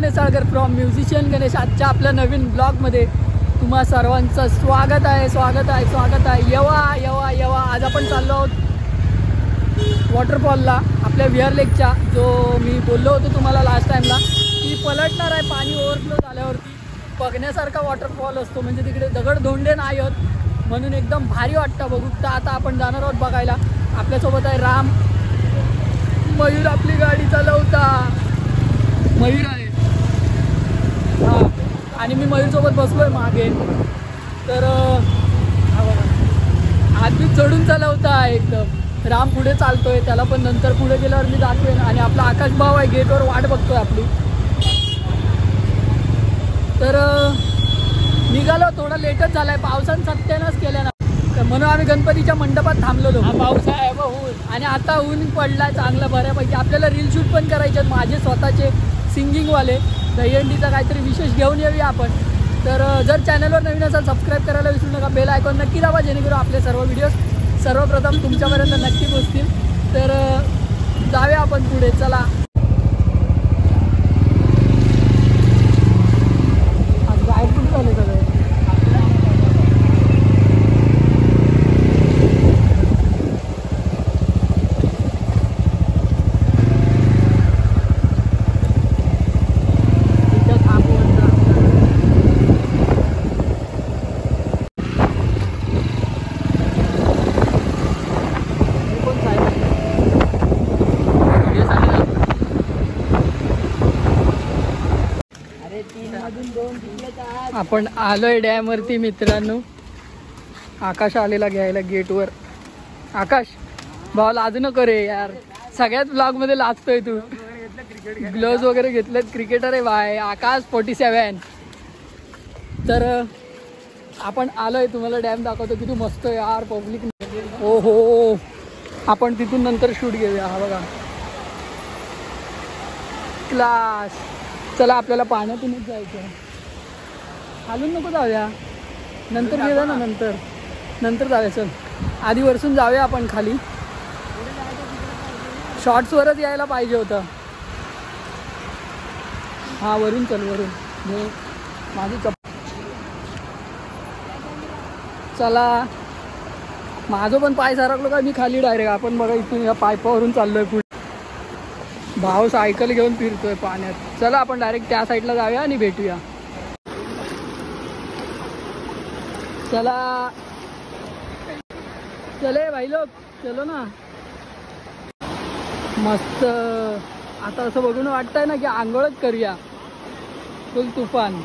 नेसाळकर from musician Ganesh. आजच्या आपल्या नवीन ब्लॉगमध्ये तुम्हा सर्वांचं स्वागत आहे. येवा. आज आपण चाललो आहोत वॉटरफॉलला, आपल्या विहार लेकच्या, जो मी बोललो होतो तुम्हाला लास्ट टाईमला की पलटणार आहे पाणी ओव्हरफ्लो झाल्यावरती. बघण्यासारखा वॉटरफॉल असतो, म्हणजे तिकडे दगडधोंडे नाही आहेत म्हणून एकदम भारी वाटतं बघू. तर आता आपण जाणार आहोत बघायला. आपल्यासोबत आहे राम, मयूर आपली गाडी चालवता, मयूर आहे हां, आणि मी मयूरसोबत बसलो आहे मागे. तर हात बी चढून चालवता आहे एकदम. राम पुढे चालतोय, त्याला पण नंतर पुढे गेल्यावर मी दाखवेन. आणि आपला आकाश भाऊ आहे, गेटवर वाट बघतोय आपली. तर निघालो, थोडा लेटच झाला आहे, पावसानं सत्यानाच केल्या ना, म्हणून आम्ही गणपतीच्या मंडपात थांबलेलो. पाऊस आहे ऊन, आणि आता ऊन पडला चांगला बऱ्यापैकी. आपल्याला रील शूट पण करायचे आहेत माझे स्वतःचे सिंगिंगवाले. दहीहंडीचा काहीतरी विशेष घेऊन येऊया आपण. तर जर चॅनलवर नवीन असाल सबस्क्राईब करायला विसरू नका, बेल आयकॉन नक्की दाबा, जेणेकरून आपले सर्व व्हिडिओज सर्वप्रथम तुमच्यापर्यंत नक्की पोहोचतील. तर जाऊया आपण पुढे, चला. आज गायब कुठे झाले सगळे? आपण आलोय डॅमवरती मित्रांनो. आकाश आलेला घ्यायला गेटवर. आकाश भाऊ लाजू नको रे यार, सगळ्यात ब्लॉगमध्ये लाजतोय तू. ग्लोव्ज वगैरे घेतलेत, क्रिकेटर आहे बाय आकाश 47. तर आपण आलोय, तुम्हाला डॅम दाखवतो किती मस्त आहे यार. पब्लिक हो हो, आपण तिथून नंतर शूट घेऊया. हा बघा क्लास. चला आपल्याला पाण्यातूनच जायचं, खालून नको जाऊया, नंतर गेला ना, नंतर जाऊया. चल आधी वरसून जाऊया आपण खाली. शॉर्ट्सवरच यायला पाहिजे होतं. हां वरून चल, वरून माझी चला. माझं पण पाय सरकलो का मी खाली डायरेक्ट. आपण बघा इथून या पायपावरून चाललोय पुढे. भाऊ सायकल घेऊन फिरतोय पाण्यात. चला आपण डायरेक्ट त्या साईडला जाऊया आणि भेटूया. चला चले भाई लोग, चलो ना. मस्त. आता असं बघून वाटतंय ना की आंघोळच करूया. फुल तुफान.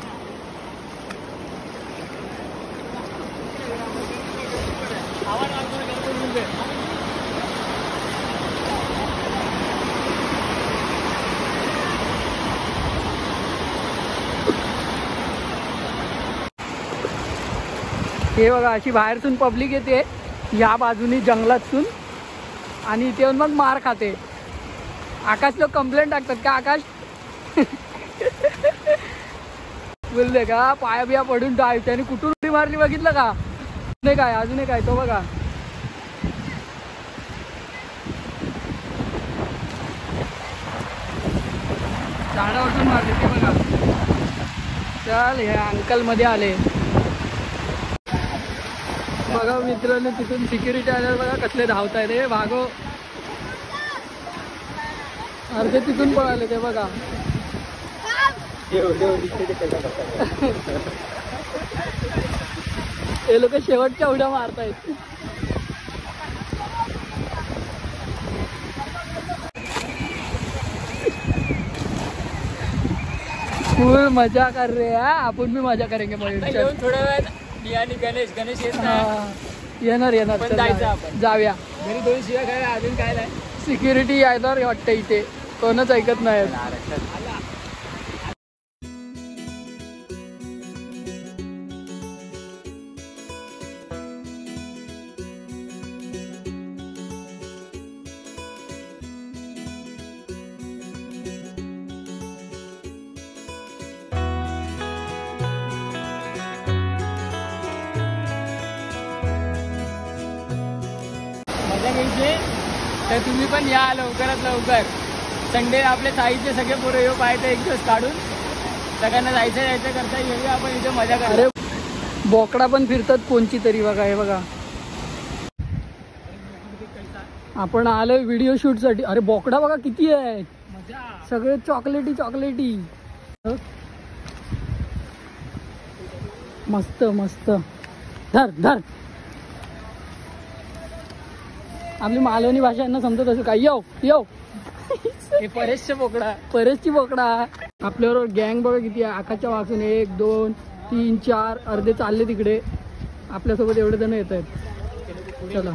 हे बघा अशी बाहेरतून पब्लिक येते या बाजूनी जंगलातून, आणि इथे येऊन मग मार खाते. आकाश लोक कंप्लेंट टाकतात का आकाश? बोलले का पाया बिया पडून डाय, त्याने कुठून उडी मारली बघितलं का? नाही काय अजून काय तो बघा. झाडावरून मारले ते बघा. चल हे अंकल मध्ये आले बघा मित्रांनो. तिथून सिक्युरिटी आल्यावर बघा कसले धावताय रे भागो. अर्धे तिथून पळाले ते बघा. हे लोक शेवटच्या उड्या मारतायत. फुल मजा कर रे हा. आपण भी मजा करेंगे थोड्या वेळात. आणि गणेश येणार जाऊया घरी. 2 शिव्या काय अजून काय नाही. सिक्युरिटी येणार वाटतं इथे, कोणच ऐकत नाही. तर तुम्ही पण या लवकरात लवकर. संडे आपले साईडचे सगळे पोरं येऊ पाहिजे एक दिवस काढून. सगळ्यांना जायचं करता येऊया आपण इथे मजा करू. अरे बोकडा पण फिरतात कोणची तरी बघा. हे बघा आपण आलोय व्हिडिओ शूट साठी. अरे बोकडा बघा किती आहे, सगळे चॉकलेटी चॉकलेटी. मस्त मस्त. धर धर. आपली मालवणी भाषा यांना समजत असेल काय. येऊ येऊ. हे परेशचे बोकडा, परेशची बोकडा. आपल्याबरोबर गँग बघा किती आहे. आकाशच्या वाचून 1 2 3 4 अर्धे चालले तिकडे. आपल्यासोबत एवढे जण येत आहेत. चला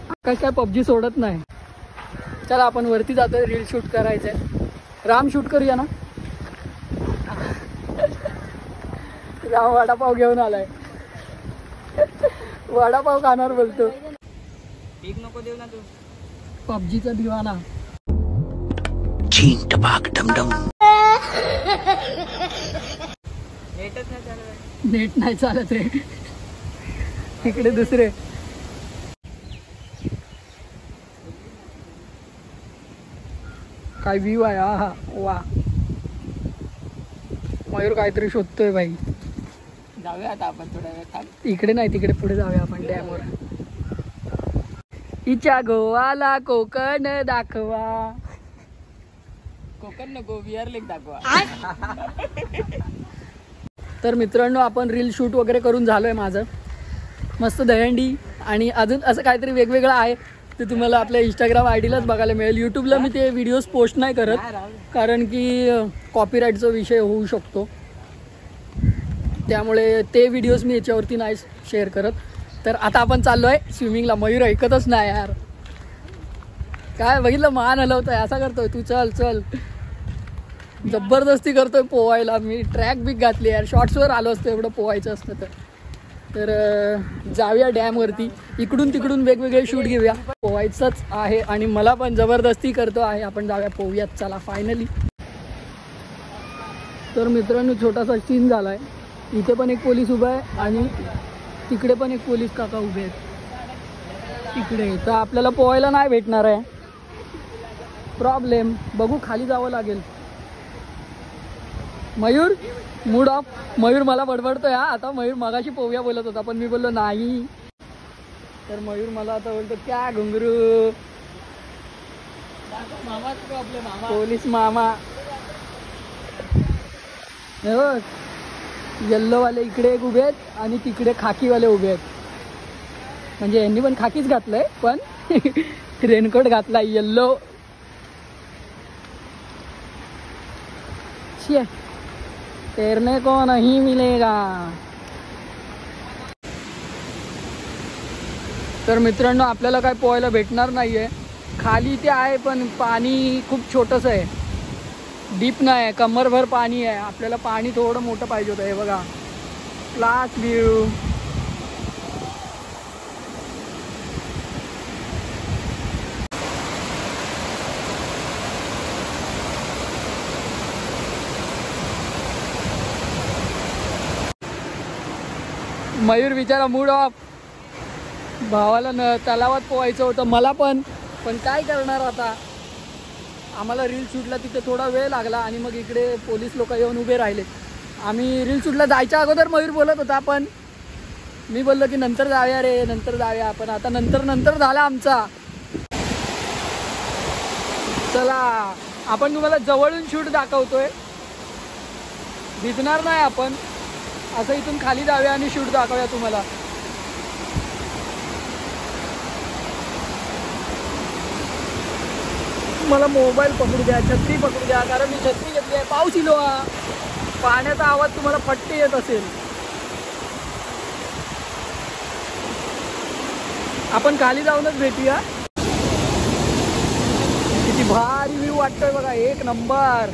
आकाश काय पबजी सोडत नाही. चला आपण वरती जातोय, रील शूट करायचंय. राम शूट करूया ना. राम वडापाव घेऊन आलाय. वडापाव खाणार बोलतो. पीक नको देऊ ना तू. पबजीचा दिवाना. चीन टपाक डमडम. नेटच नाही चालत. नेट नाही चालत रे. इकडे दुसरे. काय व्ह्यू आहे. हा वा. मयूर काहीतरी शोधतोय भाई. जाऊया आता आपण थोड्या वेळ. इकडे नाही तिकडे पुढे जाऊया आपण डॅमवर. इच्या गोवाला कोकण दाखवा. कोकण नको, विहार लेक दाखवा. तर मित्रांनो आपण रील शूट वगैरे करून झालोय माझं. मस्त दहीहंडी आणि अजून असं काहीतरी वेगवेगळं आहे ते तुम्हाला आपल्या इंस्टाग्राम आयडीलाच बघायला मिळेल. यूट्यूबला मी ते व्हिडिओज पोस्ट नाही करत कारण की कॉपीराईटचा विषय होऊ शकतो. त्यामुळे ते व्हिडिओज मी याच्यावरती नाही शेअर करत. तर आता आपण चाललो आहे स्विमिंगला. मयूर ऐकतच नाही यार. काय बघितलं मान हलवतोय असा करतोय. तू चल चल. जबरदस्ती करतोय पोवायला. मी ट्रॅक बिक घातली यार. शॉर्ट्सवर आलो असतं एवढं पोवायचं असतं तर. तर जाऊया डॅमवरती. इकडून तिकडून वेगवेगळे शूट घेऊया. पोवायचंच आहे आणि मला पण जबरदस्ती करतो आहे. आपण जाऊया पोहूयात. चला फायनली. तर मित्रांनो छोटासा सीन झाला आहे. इथे पण एक पोलीस उभा आहे आणि तिकडे पण एक पोलीस काका उभे आहेत तिकडे. तर आपल्याला पोहायला नाही भेटणार आहे. प्रॉब्लेम. बघू खाली जावं लागेल. Mayur mood off. मयूर मला बडबडतोय हा आता. मयूर मगाशी पोहूया बोलत होता पण मी बोललो नाही. तर मयूर मला आता बोलतो क्या घुंगरू. मामाच प्रॉब्लेम. मामा पोलीस मामा. हे बघ येल्लोवाले इकडे एक उभे आहेत आणि तिकडे खाकीवाले उभे आहेत. म्हणजे यांनी पण खाकीच घातलंय पण रेनकोट घातलाय येल्लो. तैरने को नहीं मिलेगा. तर मित्रांनो आपल्याला काय पोहायला भेटणार नाहीये. खाली ते आहे पण पाणी खूप छोटंसं आहे. डीप नाही आहे. कमरभर पाणी आहे. आपल्याला पाणी थोडं मोठं पाहिजे होतं. हे बघा क्लास व्ह्यू. मयूर बिचारा मूड ऑफ. भावाला तलावात पोहायचं होतं मला पण काय करणार आता. आम्हाला रील शूटला तिथे थोडा वेळ लागला आणि मग इकडे पोलीस लोक येऊन उभे राहिले. आम्ही रील शूटला जायच्या अगोदर मयूर बोलत होता पण मी बोललो की नंतर जाऊया रे नंतर जाऊया. पण आता नंतर झाला आमचा. चला आपण तुम्हाला जवळून शूट दाखवतोय. भिजणार नाही आपण. असं इथून खाली जाऊया आणि शूट दाखवूया तुम्हाला. मला मोबाईल पकडू द्या. छत्री पकडू द्या कारण मी छत्री घेतली आहे. पाऊस इलो हा. पाण्याचा आवाज तुम्हाला फट्टे येत असेल. आपण खाली जाऊनच भेटूया. किती भारी व्ह्यू वाटतोय बघा. एक नंबर.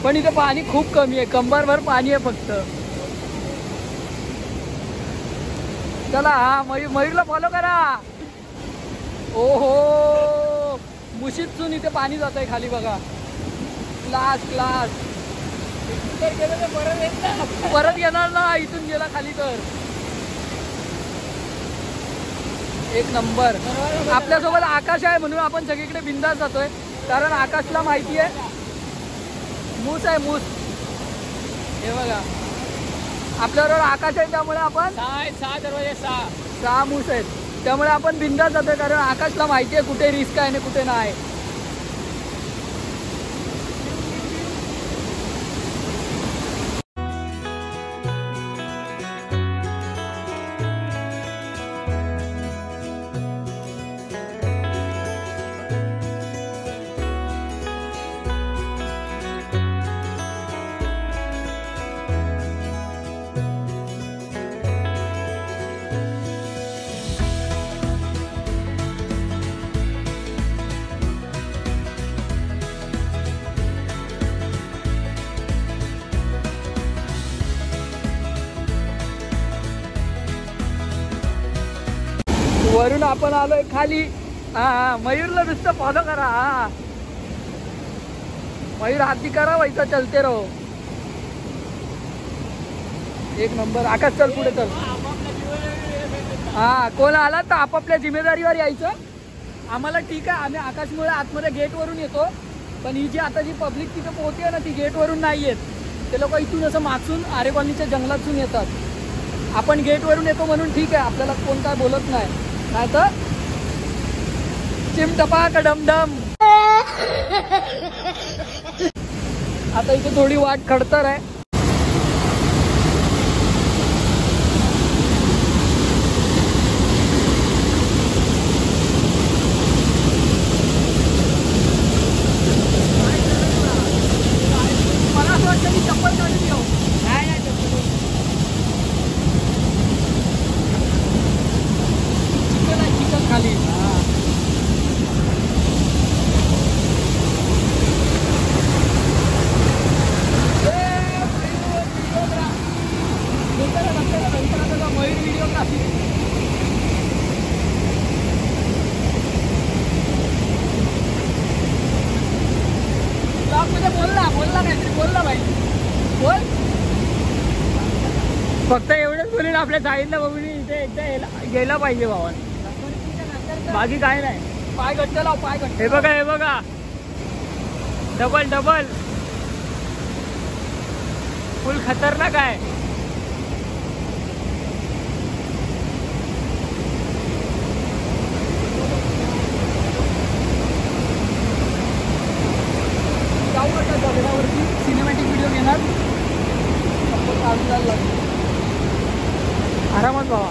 पण इथे पाणी खूप कमी आहे. कंबरभर पाणी आहे फक्त. चला हा मयूरला फॉलो करा. ओहो मुशीतून इथे पाणी जात आहे खाली बघा. Class class. परत येणार ना इथून गेला खाली तर. एक नंबर. आपल्यासोबत आकाश आहे म्हणून आपण सगळीकडे बिंदास जातोय कारण आकाशला माहिती आहे मूस आहे मूस. हे बघा आपल्याबरोबर आकाश आहे, त्यामुळे आपण 6 दरवाजे 6. 6 मूस आहेत, त्यामुळे आपण बिंदास जातोय, कारण आकाशला माहिती आहे कुठे रिस्क आहे आणि कुठे नाही. वरून आपण आलोय खाली. हा मयूरला नुसतं फॉलो करा. हा मयूर हाती करा, वैसा चलते रहो. एक नंबर. आकाश चल पुढे चल. हा कोण आला तर आपापल्या जिम्मेदारीवर यायचं. आम्हाला ठीक आहे, आम्ही आकाशमुळे आतमध्ये गेटवरून येतो, पण ही जी आता जी पब्लिक तिथे पोहोचते ना ती गेटवरून नाही येत. ते लोक इथून असं मागून आरे कॉलनीच्या जंगलातून येतात. आपण गेटवरून येतो म्हणून ठीक आहे, आपल्याला कोण काय बोलत नाही. नाही तर चिमटपाक डमडम. आता इथे थोडी वाट खडतर आहे. मला असं वाटतं की चप्पल काढून घेऊ. नाही चप्पल. चिकन खाली. मयूर व्हिडिओग्राफी. बोलला काहीतरी बोलला भाई. बोल. फक्त एवढंच बोलून आपल्या साईडला बघून इथे एकदा गेला पाहिजे भावा. बाकी काय नाही. पाय घट्ट लाव, पाय घट्ट. हे बघा, हे बघा, डबल डबल फुल खतरनाक आहे. जाऊ नका दगडावरती, सिनेमॅटिक व्हिडिओ घेणार. आरामात बाबा.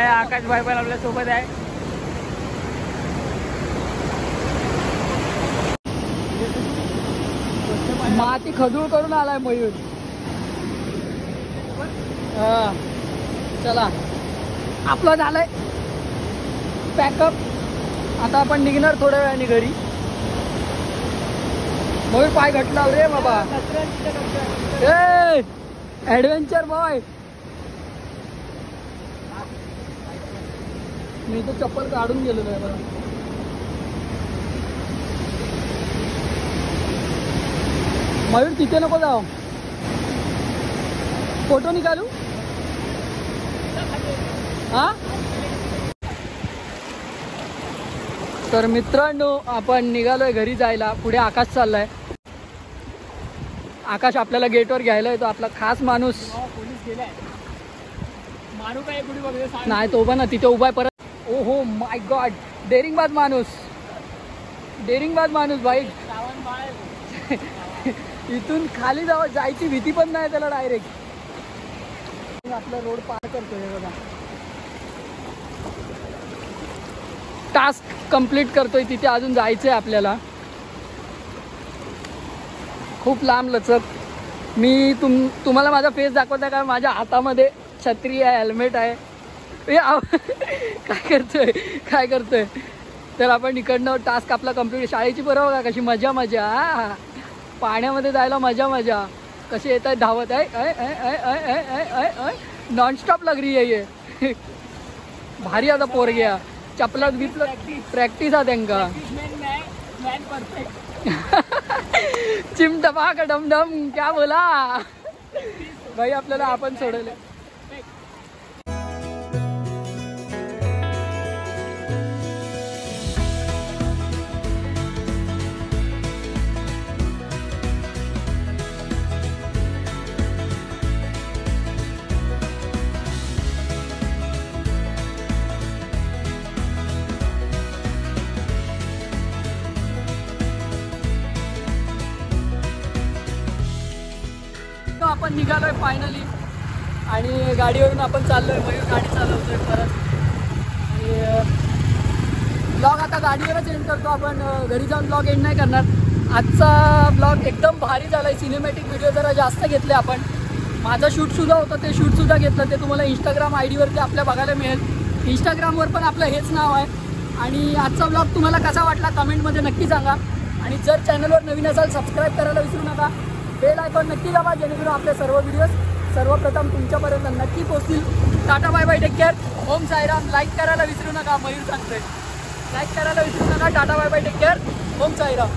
आकाशभाई पण आपल्या सोबत आहे. माती खजूळ करून आलाय मयूर. हा चला आपलं झालंय पॅकअप. आता आपण निघणार थोड्या वेळाने घरी. मयूर पाय घटला रे बाबा. Adventure boy. मी तो चप्पल काढून गेलेलो आहे बरं. मयूर तिथे नको जाओ, फोटो निकालू. हा तर मित्रांनो आपण निघालोय घरी जायला. पुढे आकाश चाललाय. आकाश आपल्याला गेटवर घ्यायला येतो, आपला खास माणूस. पोलीस गेलाय. मारू काय कुठे बघ. नाही तो पण तिथे उभा आहे परत. ओ हो माय गॉड, डेरिंगबाज माणूस. डेअरिंगबाज माणूस बाईक. श्रावण बाळ. इथून खाली जायची भीती पण नाही त्याला डायरेक्ट. आपला रोड पार करतोय बघा. टास्क कंप्लीट करतोय तिथे अजून जायचंय आपल्याला. खूप लांब लचक. मी तुम्हाला माझा फेस दाखवता का? माझ्या हातामध्ये छत्री आहे, हेल्मेट आहे. काय करतोय. तर आपण इकडनं टास्क आपला कंप्लीट. शाळेची बरोबर का कशी मजा मजा. पाण्यामध्ये जायला मजा मजा. कसे येत आहेत धावत आहे. नॉनस्टॉप लग रही आहे ये. भारी आता पोर गया. चपलात बिपला प्रॅक्टिस आहे त्यांका. चिमटपा का डमडम क्या बोला भाई. आपल्याला आपण सोडवले. आपण निघालोय फायनली आणि गाडीवरून आपण चाललोय. मयूर गाडी चालवतोय परत. आणि ब्लॉग आता गाडीवरच एंड करतो आपण. घरी जाऊन ब्लॉग एंड नाही करणार. आजचा ब्लॉग एकदम भारी झालाय. सिनेमॅटिक व्हिडिओ जरा जास्त घेतले आपण. माझं शूटसुद्धा होतं ते शूटसुद्धा घेतलं. ते तुम्हाला इंस्टाग्राम ID वरती आपल्या बघायला मिळेल. इंस्टाग्रामवर पण आपलं हेच नाव आहे. आणि आजचा ब्लॉग तुम्हाला कसा वाटला कमेंटमध्ये नक्की सांगा. आणि जर चॅनलवर नवीन असाल सबस्क्राईब करायला विसरू नका. बेल आयकॉन नक्की दाबा जेणेकरून आपले सर्व व्हिडिओज सर्वप्रथम तुमच्यापर्यंत नक्की पोहोचतील. Tata bye bye. Take care. Om Sairam. Like करायला विसरू नका. मयूर सांगतोय लाईक करायला विसरू नका. Tata bye bye. Take care. Om Sairam.